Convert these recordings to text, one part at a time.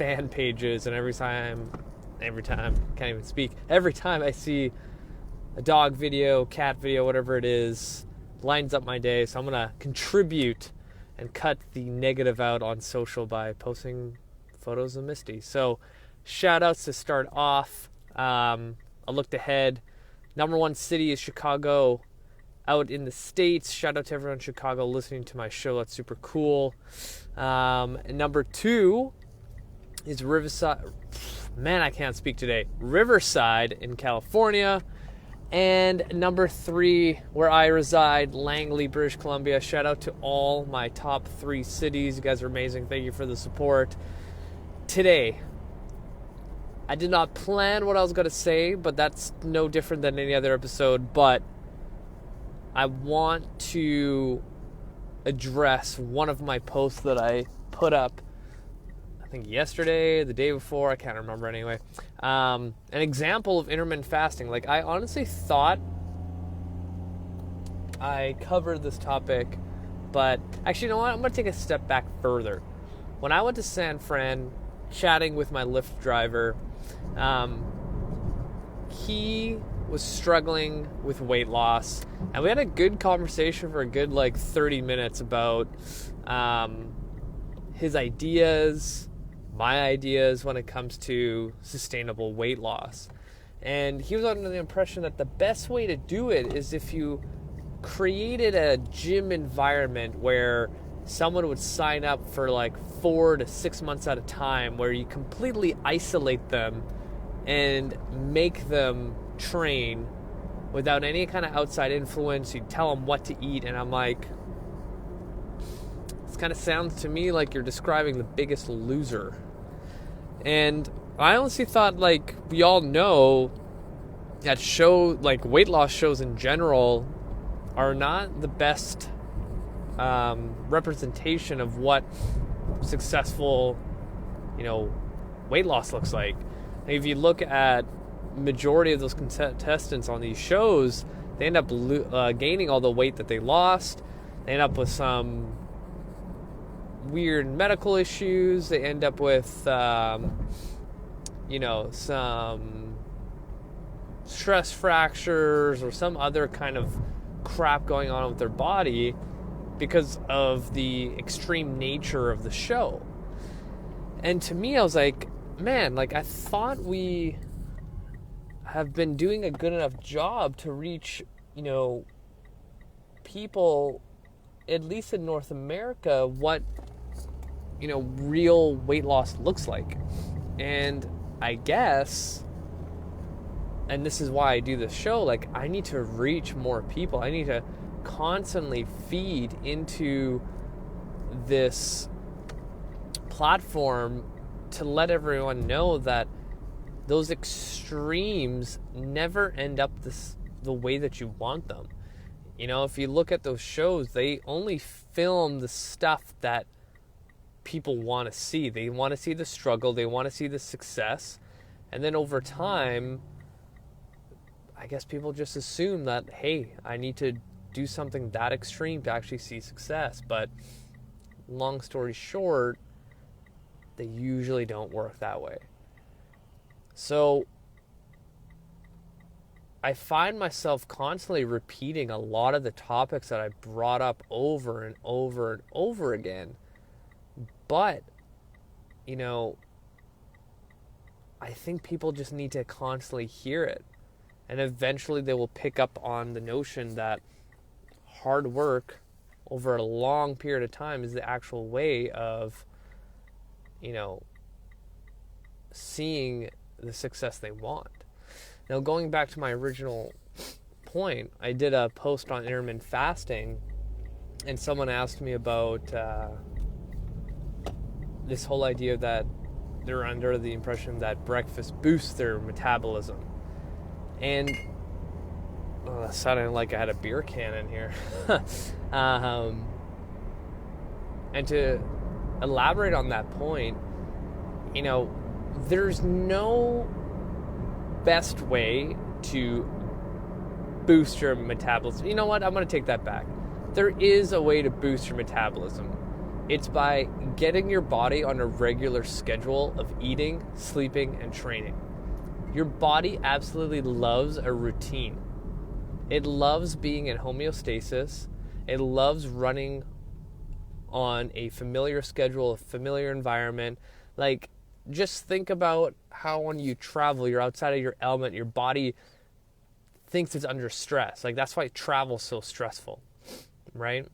fan pages, and every time, can't even speak, every time I see a dog video, cat video, whatever it is, lines up my day. So I'm going to contribute and cut the negative out on social by posting photos of Misty. So shout outs to start off. I looked ahead. Number one city is Chicago out in the States. Shout out to everyone in Chicago listening to my show. That's super cool. Number two is Riverside. Man, I can't speak today. Riverside in California. And number three, where I reside, Langley, British Columbia. Shout out to all my top 3 cities. You guys are amazing. Thank you for the support. Today, I did not plan what I was going to say, but that's no different than any other episode. But I want to address one of my posts that I put up, I think yesterday, the day before, I can't remember anyway. An example of intermittent fasting. Like, I honestly thought I covered this topic, but actually, you know what? I'm going to take a step back further. When I went to San Fran, chatting with my Lyft driver, he was struggling with weight loss, and we had a good conversation for a good 30 minutes about his ideas, my ideas when it comes to sustainable weight loss. And he was under the impression that the best way to do it is if you created a gym environment where someone would sign up for 4 to 6 months at a time, where you completely isolate them and make them train without any kind of outside influence. You tell them what to eat, and I'm like, this kind of sounds to me like you're describing The Biggest Loser. And I honestly thought, we all know that weight loss shows in general are not the best representation of what successful, weight loss looks like. If you look at majority of those contestants on these shows, they end up gaining all the weight that they lost. They end up with some weird medical issues. They end up with some stress fractures or some other kind of crap going on with their body because of the extreme nature of the show. And to me, I was like, man, I thought we have been doing a good enough job to reach, people, at least in North America, what, real weight loss looks like. And I guess, and this is why I do this show, I need to reach more people. I need to constantly feed into this platform to let everyone know that those extremes never end up the way that you want them. If you look at those shows, they only film the stuff that people want to see. They want to see the struggle. They want to see the success. And then over time, I guess people just assume that, hey, I need to do something that extreme to actually see success. But long story short, they usually don't work that way. So I find myself constantly repeating a lot of the topics that I brought up over and over and over again. But, I think people just need to constantly hear it. And eventually they will pick up on the notion that hard work over a long period of time is the actual way of, seeing the success they want. Now, going back to my original point, I did a post on intermittent fasting, and someone asked me about this whole idea that they're under the impression that breakfast boosts their metabolism. And that sounded like I had a beer can in here. And to elaborate on that point, there's no best way to boost your metabolism. You know what? I'm going to take that back. There is a way to boost your metabolism. It's by getting your body on a regular schedule of eating, sleeping, and training. Your body absolutely loves a routine. It loves being in homeostasis. It loves running on a familiar schedule, a familiar environment. Like, just think about how when you travel, you're outside of your element, your body thinks it's under stress. Like, that's why travel's so stressful, right?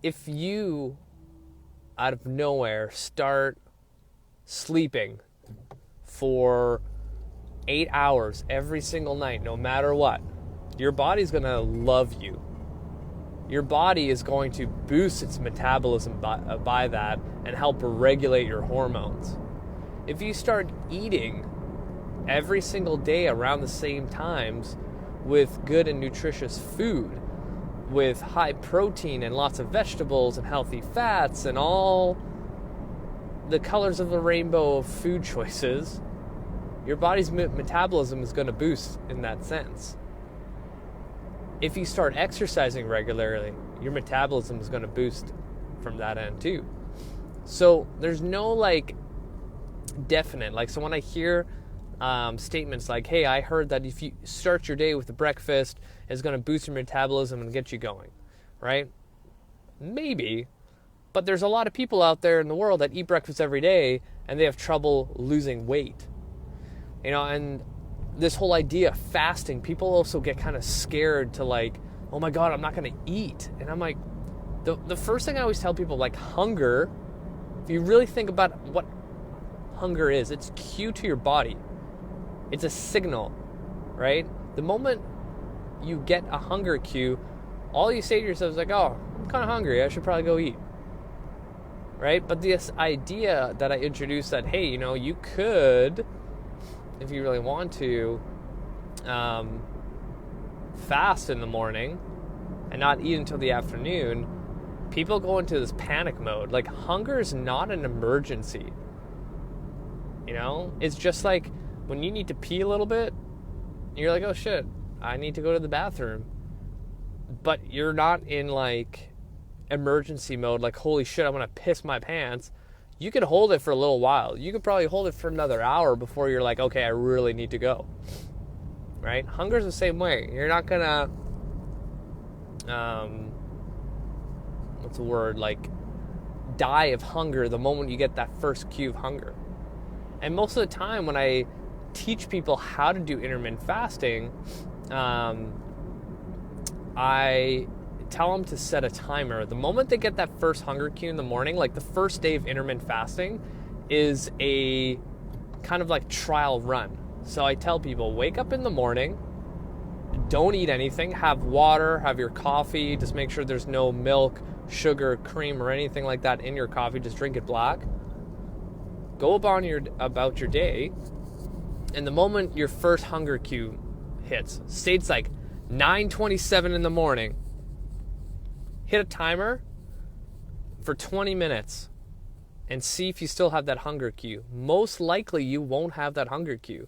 If you, out of nowhere, start sleeping for 8 hours every single night, no matter what, your body's going to love you. Your body is going to boost its metabolism by that and help regulate your hormones. If you start eating every single day around the same times with good and nutritious food, with high protein and lots of vegetables and healthy fats and all the colors of the rainbow of food choices, your body's metabolism is going to boost in that sense. If you start exercising regularly, your metabolism is going to boost from that end too. So there's no definite, so when I hear statements like, hey, I heard that if you start your day with a breakfast, it's going to boost your metabolism and get you going, right? Maybe, but there's a lot of people out there in the world that eat breakfast every day and they have trouble losing weight. And this whole idea of fasting, people also get kind of scared to oh my God, I'm not going to eat. And I'm like, the first thing I always tell people, hunger, if you really think about what hunger is, it's cue to your body. It's a signal, right? The moment you get a hunger cue, all you say to yourself is oh, I'm kind of hungry, I should probably go eat, right? But this idea that I introduced that, hey, you could, if you really want to, fast in the morning and not eat until the afternoon, people go into this panic mode. Hunger is not an emergency. It's just when you need to pee a little bit, you're oh shit, I need to go to the bathroom. But you're not in emergency mode, holy shit, I'm gonna piss my pants. You can hold it for a little while. You could probably hold it for another hour before you're okay, I really need to go. Right? Hunger's the same way. You're not gonna, what's the word? Die of hunger the moment you get that first cue of hunger. And most of the time when I teach people how to do intermittent fasting, I tell them to set a timer. The moment they get that first hunger cue in the morning, the first day of intermittent fasting is a kind of trial run. So I tell people, wake up in the morning, don't eat anything, have water, have your coffee, just make sure there's no milk, sugar, cream, or anything like that in your coffee, just drink it black. Go about your day, and the moment your first hunger cue hits, say it's 9:27 in the morning, hit a timer for 20 minutes and see if you still have that hunger cue. Most likely you won't have that hunger cue.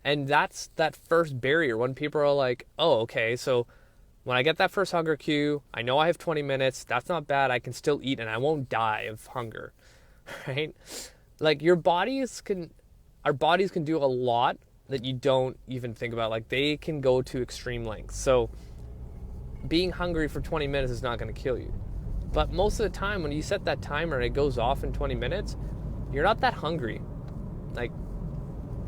And that's that first barrier when people are oh, okay, so when I get that first hunger cue, I know I have 20 minutes, that's not bad, I can still eat and I won't die of hunger, right? Our bodies can do a lot that you don't even think about. They can go to extreme lengths. So being hungry for 20 minutes is not going to kill you. But most of the time when you set that timer and it goes off in 20 minutes, you're not that hungry.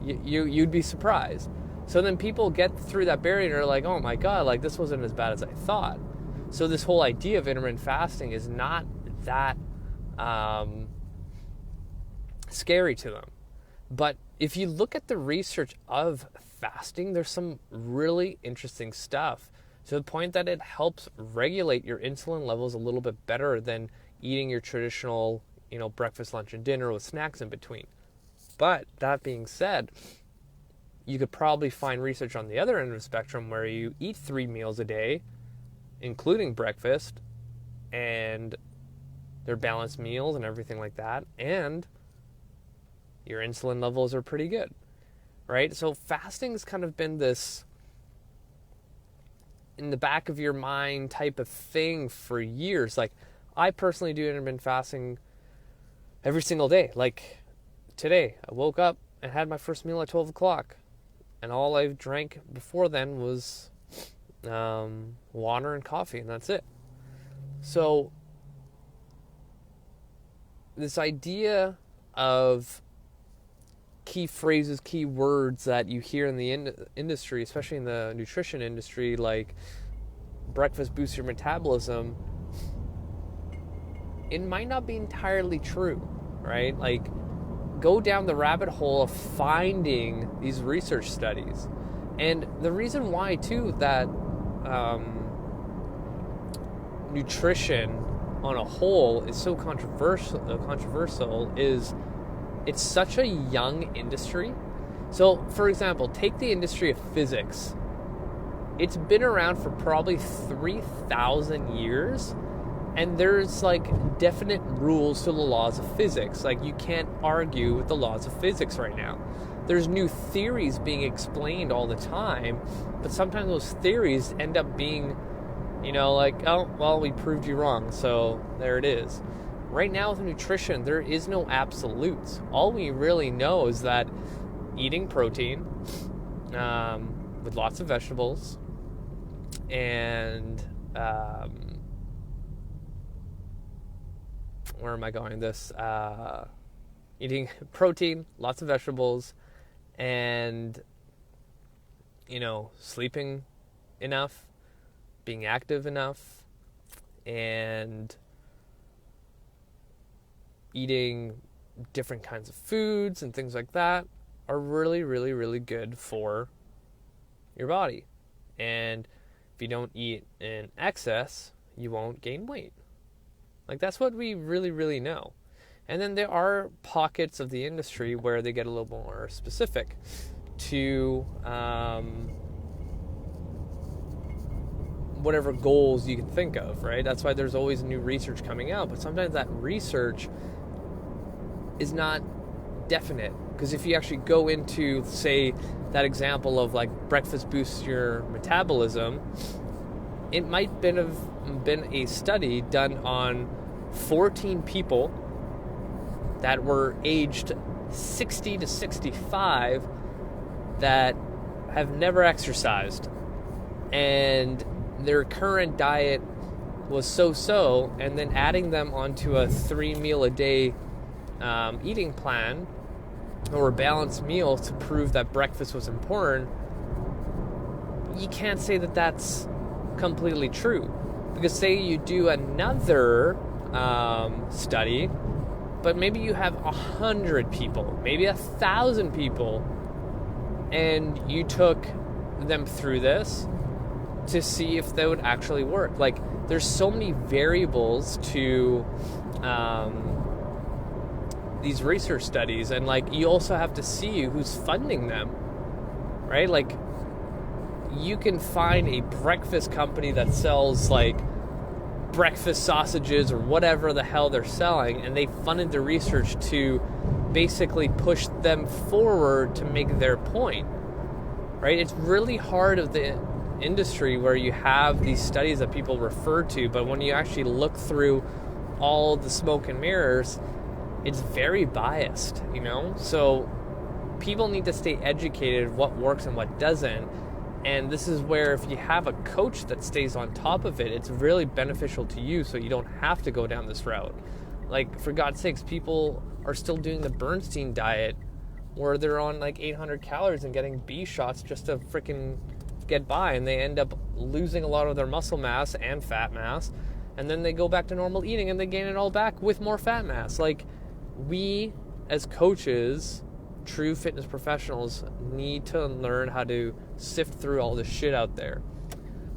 You'd be surprised. So then people get through that barrier and are oh my God, this wasn't as bad as I thought. So this whole idea of intermittent fasting is not that scary to them. But if you look at the research of fasting, there's some really interesting stuff to the point that it helps regulate your insulin levels a little bit better than eating your traditional, breakfast, lunch, and dinner with snacks in between. But that being said, you could probably find research on the other end of the spectrum where you eat 3 meals a day, including breakfast, and they're balanced meals and everything like that, and your insulin levels are pretty good, right? So fasting's kind of been this in the back of your mind type of thing for years. I personally do intermittent fasting every single day. Like today, I woke up and had my first meal at 12 o'clock. And all I drank before then was water and coffee, and that's it. So this idea of key phrases, key words that you hear in the industry, especially in the nutrition industry, like breakfast boosts your metabolism, it might not be entirely true, right? Like, go down the rabbit hole of finding these research studies. And the reason why, too, that nutrition on a whole is so controversial is it's such a young industry. So, for example, take the industry of physics. It's been around for probably 3,000 years, and there's like definite rules to the laws of physics. Like, you can't argue with the laws of physics right now. There's new theories being explained all the time, but sometimes those theories end up being, like, oh, well, we proved you wrong, so there it is. Right now with nutrition, there is no absolutes. All we really know is that eating protein with lots of vegetables and where am I going with this? Eating protein, lots of vegetables, and, sleeping enough, being active enough, and eating different kinds of foods and things like that are really, really, really good for your body. And if you don't eat in excess, you won't gain weight. Like, that's what we really, really know. And then there are pockets of the industry where they get a little more specific to whatever goals you can think of, right? That's why there's always new research coming out. But sometimes that research is not definite. Because if you actually go into, say, that example of like breakfast boosts your metabolism, it might have been a study done on 14 people that were aged 60 to 65 that have never exercised, and their current diet was so-so, and then adding them onto a 3 meal a day eating plan or a balanced meal to prove that breakfast was important, you can't say that that's completely true. Because say you do another study, but maybe you have 100 people, maybe 1,000 people, and you took them through this to see if they would actually work. Like, there's so many variables to these research studies, and like, you also have to see who's funding them, right? Like, you can find a breakfast company that sells like breakfast sausages or whatever the hell they're selling, and they funded the research to basically push them forward to make their point, right? It's really hard of the industry where you have these studies that people refer to, but when you actually look through all the smoke and mirrors, it's very biased, So people need to stay educated what works and what doesn't. And this is where, if you have a coach that stays on top of it, it's really beneficial to you, so you don't have to go down this route. Like, for God's sakes, people are still doing the Bernstein diet where they're on like 800 calories and getting B shots just to freaking get by, and they end up losing a lot of their muscle mass and fat mass, and then they go back to normal eating and they gain it all back with more fat mass. Like, we as coaches, true fitness professionals, need to learn how to sift through all this shit out there.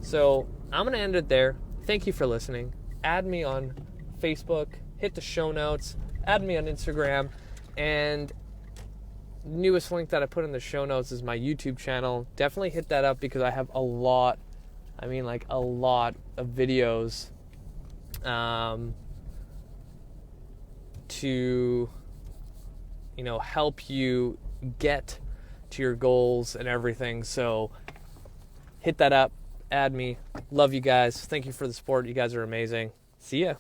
So I'm going to end it there. Thank you for listening. Add me on Facebook, hit the show notes, add me on Instagram, and newest link that I put in the show notes is my YouTube channel. Definitely hit that up because I have a lot of videos to help you get to your goals and everything. So hit that up, add me. Love you guys. Thank you for the support. You guys are amazing. See ya.